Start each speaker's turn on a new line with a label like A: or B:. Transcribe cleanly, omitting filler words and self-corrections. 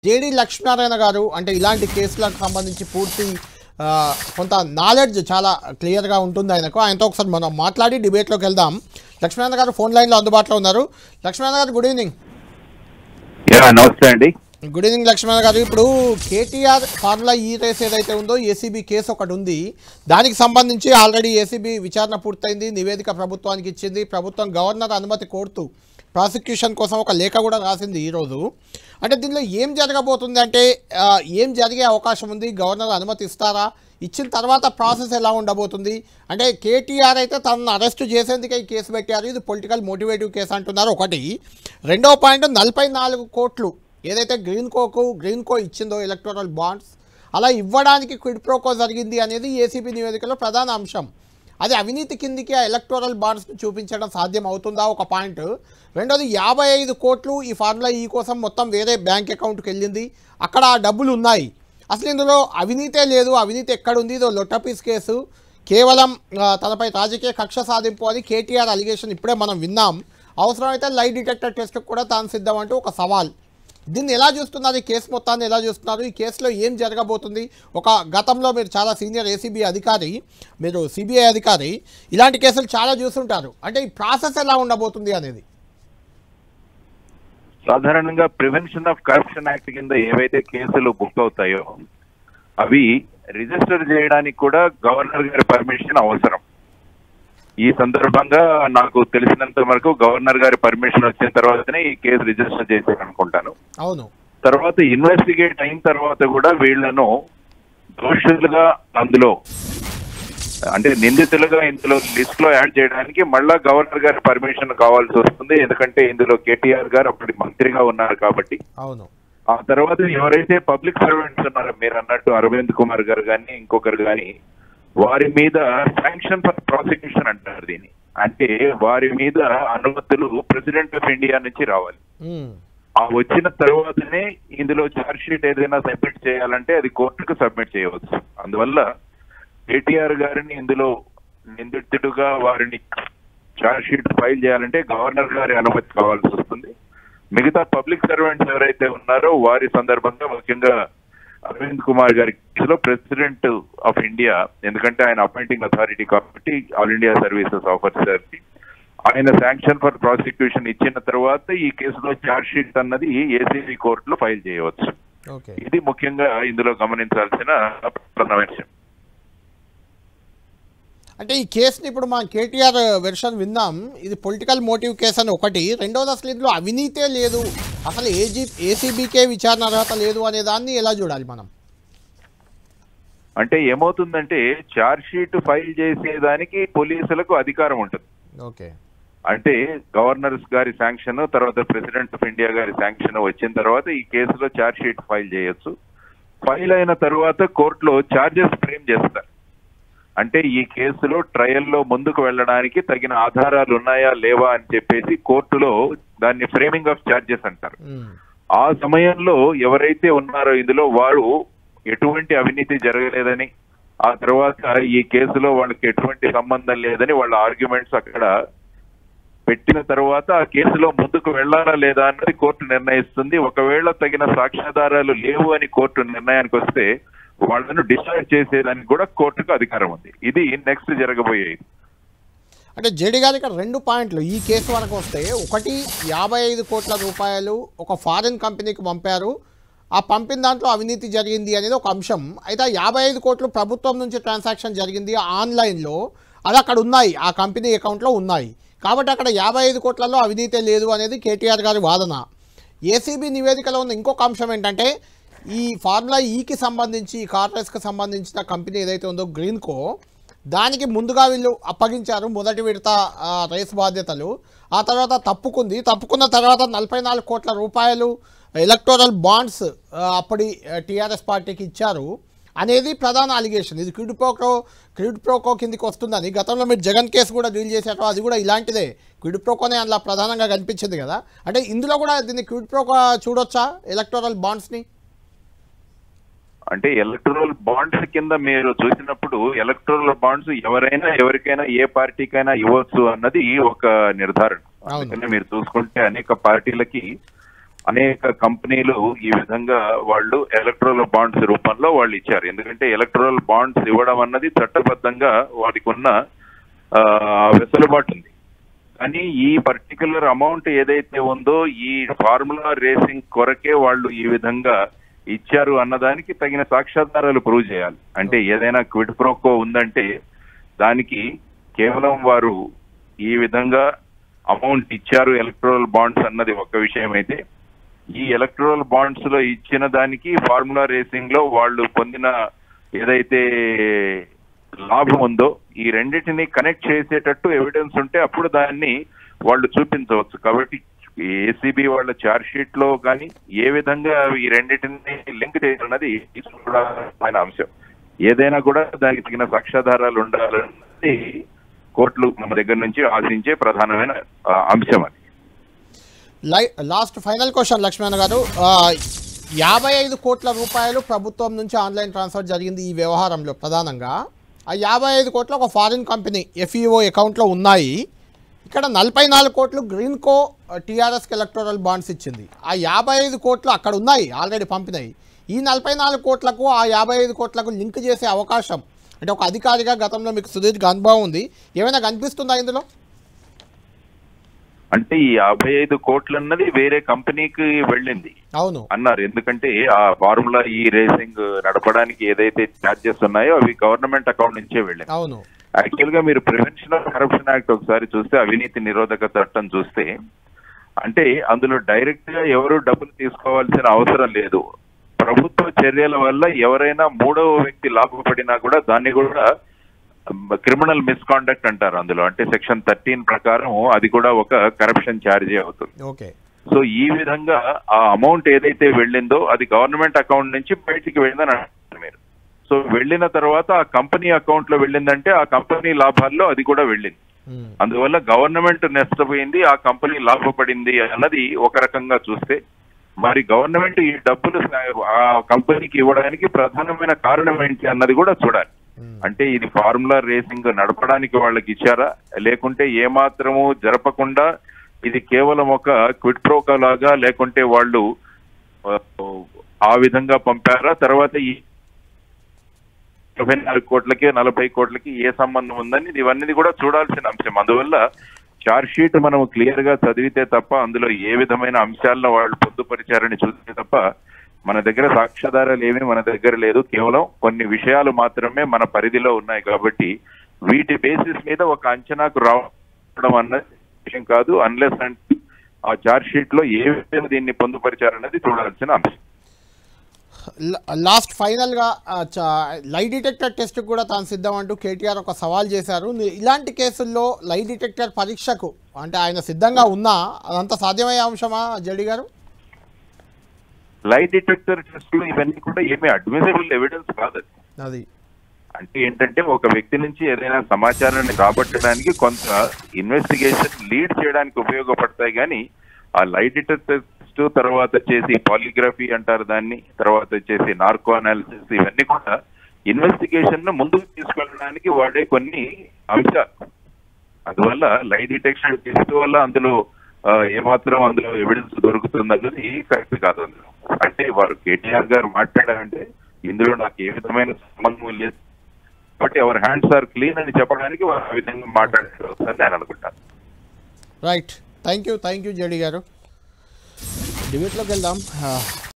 A: JD Lakshminarayana గారు అంటే ఇలాంటి కేసులకు సంబంధించి పూర్తి కొంత నాలెడ్జ్ చాలా క్లియర్గా ఉంటుంది ఆయనతో ఒకసారి మనం మాట్లాడి డిబేట్లోకి వెళ్దాం. లక్ష్మీనారాయణ గారు ఫోన్ లైన్లో అందుబాటులో ఉన్నారు. లక్ష్మీనారాయణ గారు గుడ్ ఈవినింగ్.
B: నమస్తే అండి.
A: గుడ్ ఈవినింగ్ లక్ష్మీనారాయణ గారు. ఇప్పుడు కేటీఆర్ ఫార్ములా ఈ రేస్ ఏదైతే ఉందో ఏసీబీ కేసు ఒకటి ఉంది. దానికి సంబంధించి ఆల్రెడీ ఏసీబీ విచారణ పూర్తయింది, నివేదిక ప్రభుత్వానికి ఇచ్చింది. ప్రభుత్వం గవర్నర్ అనుమతి కోరుతూ ప్రాసిక్యూషన్ కోసం ఒక లేఖ కూడా రాసింది ఈరోజు. అంటే దీనిలో ఏం జరగబోతుంది అంటే ఏం జరిగే అవకాశం ఉంది? గవర్నర్ అనుమతి ఇస్తారా? ఇచ్చిన తర్వాత ప్రాసెస్ ఎలా ఉండబోతుంది? అంటే కేటీఆర్ అయితే తనను అరెస్టు చేసేందుకే ఈ కేసు పెట్టారు, ఇది పొలిటికల్ మోటివేటివ్ కేసు అంటున్నారు ఒకటి. రెండవ పాయింట్ 44 కోట్లు ఏదైతే గ్రీన్కో ఇచ్చిందో ఎలక్టోరల్ బాండ్స్ అలా ఇవ్వడానికి క్విడ్ ప్రోకో జరిగింది అనేది ఏసీబీ నివేదికలో ప్రధాన అంశం. అది అవినీతి కిందికి ఆ ఎలక్టోరల్ బాండ్స్ని చూపించడం సాధ్యం అవుతుందా ఒక పాయింట్. రెండోది 55 కోట్లు ఈ ఫార్ములా ఈ కోసం మొత్తం వేరే బ్యాంక్ అకౌంట్కి వెళ్ళింది, అక్కడ ఆ డబ్బులు ఉన్నాయి. అసలు ఇందులో అవినీతే లేదు, అవినీతి ఎక్కడుంది? ఇదో లొట్టపీస్ కేసు, కేవలం తనపై రాజకీయ కక్ష సాధింపు అని కేటీఆర్ అలిగేషన్ ఇప్పుడే మనం విన్నాం. అవసరమైతే లై డిటెక్టర్ టెస్ట్కి కూడా తాను సిద్ధం అంటూ ఒక సవాల్. దీన్ని ఎలా చూస్తున్నారు? ఈ కేసు మొత్తాన్ని ఎలా చూస్తున్నారు? ఈ కేసులో ఏం జరగబోతుంది? ఒక గతంలో మీరు చాలా సీనియర్ ఏసీబీ అధికారి, మీరు సిబిఐ అధికారి, ఇలాంటి కేసులు చాలా చూస్తుంటారు. అంటే ఈ ప్రాసెస్ ఎలా ఉండబోతుంది అనేది.
B: సాధారణంగా ప్రివెన్షన్ ఆఫ్ కరప్షన్ యాక్ట్ కింద ఏవైతే కేసులు బుక్ అవుతాయో అవి రిజిస్టర్ చేయడానికి కూడా గవర్నర్ గారి పర్మిషన్ అవసరం. ఈ సందర్భంగా నాకు తెలిసినంత వరకు గవర్నర్ గారి పర్మిషన్ వచ్చిన తర్వాతనే ఈ కేసు రిజిస్టర్ చేశారు అనుకుంటాను.
A: అవును.
B: తర్వాత ఇన్వెస్టిగేట్ అయిన తర్వాత కూడా వీళ్లను దోషులుగా అందులో అంటే నిందితులుగా ఇందులో లిస్ట్ లో యాడ్ చేయడానికి మళ్ళా గవర్నర్ గారి పర్మిషన్ కావాల్సి వస్తుంది. ఎందుకంటే ఇందులో కేటీఆర్ గారు అప్పటి మంత్రిగా ఉన్నారు కాబట్టి.
A: అవును.
B: ఆ తర్వాత ఎవరైతే పబ్లిక్ సర్వెంట్స్ ఉన్నారో మీరు అన్నట్టు అరవింద్ కుమార్ గారు కానీ ఇంకొకరు కానీ వారి మీద శాంక్షన్ ఫర్ ప్రాసిక్యూషన్ అంటారు దీన్ని. అంటే వారి మీద అనుమతులు ప్రెసిడెంట్ ఆఫ్ ఇండియా నుంచి రావాలి. ఆ వచ్చిన తర్వాతనే ఇందులో ఛార్జ్ షీట్ ఏదైనా సబ్మిట్ చేయాలంటే అది కోర్టుకు సబ్మిట్ చేయవచ్చు. అందువల్ల కేటీఆర్ గారిని ఇందులో నిందితుడుగా వారిని ఛార్జ్ షీట్ ఫైల్ చేయాలంటే గవర్నర్ గారి అనుమతి కావాల్సి వస్తుంది. మిగతా పబ్లిక్ సర్వెంట్స్ ఎవరైతే ఉన్నారో వారి సందర్భంగా ముఖ్యంగా అరవింద్ కుమార్ గారి కేసులో ప్రెసిడెంట్ ఆఫ్ ఇండియా, ఎందుకంటే ఆయన అపాయింటింగ్ అథారిటీ కాబట్టి ఆల్ ఇండియా సర్వీసెస్ ఆఫీసర్, ఆయన శాంక్షన్ ఫర్ ప్రాసిక్యూషన్ ఇచ్చిన తర్వాత ఈ కేసులో ఛార్జ్ షీట్ అన్నది ఏసీబీ కోర్టులో ఫైల్ చేయవచ్చు. ఇది ముఖ్యంగా ఇందులో గమనించాల్సిన ప్రధాన విషయం.
A: అంటే ఈ కేసుని ఇప్పుడు మనం కేటీఆర్ వెర్షన్ విన్నాం, ఇది పొలిటికల్ మోటివ్ కేసు అని ఒకటి. రెండవది అసలు ఇందులో అవినీతే లేదు, అసలు ఏసీబీకే విచారణ అర్హత లేదు అనే దాన్ని ఎలా చూడాలి మనం?
B: అంటే ఏమవుతుందంటే ఛార్జ్ షీట్ ఫైల్ చేసేదానికి పోలీసులకు అధికారం ఉంటుంది.
A: ఓకే.
B: అంటే గవర్నర్ గారి శాంక్షన్ తర్వాత ప్రెసిడెంట్ ఆఫ్ ఇండియా గారి శాంక్షన్ వచ్చిన తర్వాత ఈ కేసులో ఛార్జ్ షీట్ ఫైల్ చేయొచ్చు. ఫైల్ అయిన తర్వాత కోర్టులో ఛార్జెస్ ఫ్రేమ్ చేస్తారు. అంటే ఈ కేసులో ట్రయల్లో ముందుకు వెళ్ళడానికి తగిన ఆధారాలు ఉన్నాయా లేవా అని చెప్పేసి కోర్టులో దాన్ని ఫ్రేమింగ్ ఆఫ్ ఛార్జెస్ అంటారు. ఆ సమయంలో ఎవరైతే ఉన్నారో ఇందులో వారు ఎటువంటి అవినీతి జరగలేదని, ఆ తర్వాత ఈ కేసులో వాళ్ళకి ఎటువంటి సంబంధం లేదని వాళ్ళ ఆర్గ్యుమెంట్స్ అక్కడ పెట్టిన తర్వాత ఆ కేసులో ముందుకు వెళ్లాలా లేదా అన్నది కోర్టు నిర్ణయిస్తుంది. ఒకవేళ తగిన సాక్ష్యాధారాలు లేవు అని కోర్టు నిర్ణయానికి వస్తే వాళ్ళను డిశ్చార్జ్ చేసేదానికి కూడా కోర్టుకు అధికారం ఉంది. ఇది నెక్స్ట్ జరగబోయేది.
A: అంటే జేడీ గారి ఇక్కడ 2 పాయింట్లు ఈ కేసు వరకు వస్తే, ఒకటి 55 కోట్ల రూపాయలు ఒక ఫారిన్ కంపెనీకి పంపారు, ఆ పంపిన దాంట్లో అవినీతి జరిగింది అనేది ఒక అంశం. అయితే 55 కోట్లు ప్రభుత్వం నుంచి ట్రాన్సాక్షన్ జరిగింది ఆన్లైన్లో, అది అక్కడ ఉన్నాయి, ఆ కంపెనీ అకౌంట్లో ఉన్నాయి. కాబట్టి అక్కడ 55 కోట్లలో అవినీతే లేదు అనేది కేటీఆర్ గారి వాదన. ఏసీబీ నివేదికలో ఉన్న ఇంకొక అంశం ఏంటంటే ఈ ఫార్ములా ఈకి సంబంధించి, ఈ కార్పొరేట్స్కి సంబంధించిన కంపెనీ ఏదైతే ఉందో గ్రీన్కో, దానికి ముందుగా వీళ్ళు అప్పగించారు మొదటి విడత రేస్ బాధ్యతలు. ఆ తర్వాత తప్పుకున్న తర్వాత 44 కోట్ల రూపాయలు ఎలక్టోరల్ బాండ్స్ అప్పటి టీఆర్ఎస్ పార్టీకి ఇచ్చారు అనేది ప్రధాన అలిగేషన్. ఇది క్విడ్ ప్రోకో కిందికి వస్తుందని గతంలో మీరు జగన్ కేసు కూడా డీల్ చేశారు, అది కూడా ఇలాంటిదే, క్విడ్ ప్రోకోనే అలా ప్రధానంగా కనిపించింది కదా. అంటే ఇందులో కూడా దీన్ని క్విడ్ ప్రోకో చూడొచ్చా ఎలక్టోరల్ బాండ్స్ని?
B: అంటే ఎలక్టోరల్ బాండ్స్ కింద మీరు చూసినప్పుడు ఎలక్టోరల్ బాండ్స్ ఎవరికైనా ఏ పార్టీకైనా ఇవ్వచ్చు అన్నది ఒక నిర్ధారణ. అందుకని మీరు చూసుకుంటే అనేక పార్టీలకి అనేక కంపెనీలు ఈ విధంగా వాళ్ళు ఎలక్ట్రల్ బాండ్స్ రూపంలో వాళ్ళు ఇచ్చారు. ఎందుకంటే ఎలక్ట్రల్ బాండ్స్ ఇవ్వడం అన్నది చట్టబద్ధంగా వాటికి ఉన్న వెసులుబాటు ఉంది. కానీ ఈ పర్టికులర్ అమౌంట్ ఏదైతే ఉందో ఈ ఫార్ములా రేసింగ్ కొరకే వాళ్ళు ఈ విధంగా ఇచ్చారు అన్నదానికి తగిన సాక్ష్యాధారాలు ప్రూవ్ చేయాలి. అంటే ఏదైనా క్విడ్ ప్రోకో ఉందంటే దానికి కేవలం వారు ఈ విధంగా అమౌంట్ ఇచ్చారు ఎలక్ట్రల్ బాండ్స్ అన్నది ఒక విషయం అయితే, ఈ ఎలక్ట్రల్ బాండ్స్ లో ఇచ్చిన దానికి ఫార్ములా రేసింగ్ లో వాళ్ళు పొందిన ఏదైతే లాభం ఉందో ఈ రెండింటిని కనెక్ట్ చేసేటట్టు ఎవిడెన్స్ ఉంటే అప్పుడు దాన్ని వాళ్ళు చూపించవచ్చు. కాబట్టి ఏసీబీ వాళ్ళ ఛార్జ్ షీట్ లో కానీ ఏ విధంగా ఈ రెండింటిని లింక్ చేయాలన్నది తీసుకురామైన అంశం. ఏదైనా కూడా దానికి తగిన సాక్ష్యాధారాలు ఉండాలన్నది కోర్టులు మన దగ్గర నుంచి ఆశించే ప్రధానమైన అంశం. అది
A: లాస్ట్ ఫైనల్ క్వశ్చన్ లక్ష్మణ గారు, 55 కోట్ల రూపాయలు ప్రభుత్వం నుంచి ఆన్లైన్ ట్రాన్స్ఫర్ జరిగింది ఈ వ్యవహారంలో. ప్రధానంగా ఆ 55 కోట్లు ఒక ఫారిన్ కంపెనీ ఎఫ్ఈఓ అకౌంట్లో ఉన్నాయి. ఇక్కడ 44 కోట్లు గ్రీన్కో టీఆర్ఎస్కి ఎలక్టోరల్ బాండ్స్ ఇచ్చింది. ఆ 55 కోట్లు అక్కడ ఉన్నాయి, ఆల్రెడీ పంపినాయి. ఈ 44 కోట్లకు ఆ 55 కోట్లకు లింక్ చేసే అవకాశం, అంటే ఒక అధికారిగా గతంలో మీకు సుదీర్ఘ అనుభవం ఉంది, ఏమైనా కనిపిస్తుందా ఇందులో?
B: అంటే ఈ 55 కోట్లు అన్నది వేరే కంపెనీకి వెళ్ళింది
A: అవును
B: అన్నారు. ఎందుకంటే ఆ ఫార్ములా ఈ రేసింగ్ నడపడానికి ఏదైతే ఛార్జెస్ ఉన్నాయో అవి గవర్నమెంట్ అకౌంట్ నుంచే వెళ్ళింది.
A: అవును.
B: యాక్చువల్ గా మీరు ప్రివెన్షన్ ఆఫ్ కరప్షన్ యాక్ట్ ఒకసారి చూస్తే, అవినీతి నిరోధక చట్టం చూస్తే, అంటే అందులో డైరెక్ట్ గా ఎవరు డబ్బులు తీసుకోవాల్సిన అవసరం లేదు. ప్రభుత్వ చర్యల వల్ల ఎవరైనా మూడవ వ్యక్తి లాభపడినా కూడా దాన్ని కూడా క్రిమినల్ మిస్కాండక్ట్ అంటారు అందులో. అంటే సెక్షన్ 13 ప్రకారం అది కూడా ఒక కరప్షన్ ఛార్జీ అవుతుంది.
A: ఓకే.
B: సో ఈ విధంగా ఆ అమౌంట్ ఏదైతే వెళ్ళిందో అది గవర్నమెంట్ అకౌంట్ నుంచి బయటికి వెళ్ళిందని అంటారు మీరు. సో వెళ్ళిన తర్వాత ఆ కంపెనీ అకౌంట్ లో వెళ్ళిందంటే ఆ కంపెనీ లాభాల్లో అది కూడా వెళ్ళింది. అందువల్ల గవర్నమెంట్ నష్టపోయింది, ఆ కంపెనీ లాభపడింది అన్నది ఒక రకంగా చూస్తే, మరి గవర్నమెంట్ ఈ డబ్బులు ఆ కంపెనీకి ఇవ్వడానికి ప్రధానమైన కారణం ఏంటి అన్నది కూడా చూడాలి. అంటే ఇది ఫార్ములా రేసింగ్ నడపడానికి వాళ్ళకి ఇచ్చారా, లేకుంటే ఏమాత్రము జరపకుండా ఇది కేవలం ఒక క్విడ్ ప్రోకో లాగా, లేకుంటే వాళ్ళు ఆ విధంగా పంపారా, తర్వాత ఈ 24 కోట్లకి 40 కోట్లకి ఏ సంబంధం ఉందని ఇవన్నీ కూడా చూడాల్సిన అంశం. అందువల్ల ఛార్జ్ షీట్ మనం క్లియర్ గా చదివితే తప్ప అందులో ఏ విధమైన అంశాలను వాళ్ళు పొందుపరిచారని చూస్తే తప్ప మన దగ్గర సాక్ష్యాధారాలు ఏమీ మన దగ్గర లేదు. కేవలం కొన్ని విషయాలు మాత్రమే మన పరిధిలో ఉన్నాయి. కాబట్టి వీటి బేసిస్ మీద ఒక అంచనాకు రావడం అన్నది విషయం కాదు, అన్లెస్ అంటే ఆ ఛార్జ్ షీట్ లో ఏ విధంగా దీన్ని పొందుపరిచారన్నది చూడాల్సిన అంశం.
A: లాస్ట్ ఫైనల్గా లై డిటెక్టర్ టెస్ట్ కూడా తాను సిద్ధం అంటూ కేటీఆర్ ఒక సవాల్ చేశారు. ఇలాంటి కేసుల్లో లై డిటెక్టర్ పరీక్షకు అంటే ఆయన సిద్ధంగా ఉన్నా అదంతా సాధ్యమయ్యే అంశమా జడి గారు?
B: లై డిటెక్టర్ టెస్టులు ఇవన్నీ కూడా ఏమీ అడ్మిసిబుల్ ఎవిడెన్స్ కాదు. అది అంటే ఏంటంటే ఒక వ్యక్తి నుంచి ఏదైనా సమాచారాన్ని రాబట్టడానికి కొంత ఇన్వెస్టిగేషన్ లీడ్ చేయడానికి ఉపయోగపడతాయి. కానీ ఆ లై డిటెక్టర్ టెస్ట్ తర్వాత వచ్చేసి పాలిగ్రఫీ అంటారు దాన్ని, తర్వాత వచ్చేసి నార్కో అనాలిసిస్, ఇవన్నీ కూడా ఇన్వెస్టిగేషన్ ను ముందుకు తీసుకెళ్ళడానికి వాడే కొన్ని అంశాలు. అందువల్ల లై డిటెక్షన్ టెస్ట్ వల్ల అందులో ఏమాత్రం అందులో ఎవిడెన్స్ దొరుకుతుంది అన్నది కరెక్ట్ కాదు. అందులో అంటే వారు కేటీఆర్ గారు మాట్లాడారంటే ఇందులో నాకు ఏ విధమైన సంబంధం లేదు కాబట్టి అవర్ హ్యాండ్స్ ఆర్ క్లీన్ అని చెప్పడానికి వారు ఆ విధంగా మాట్లాడారు అని నేను అనుకుంటాను.
A: రైట్, థ్యాంక్ యూ జడి గారు. డిబేట్లోకి వెళ్దాం.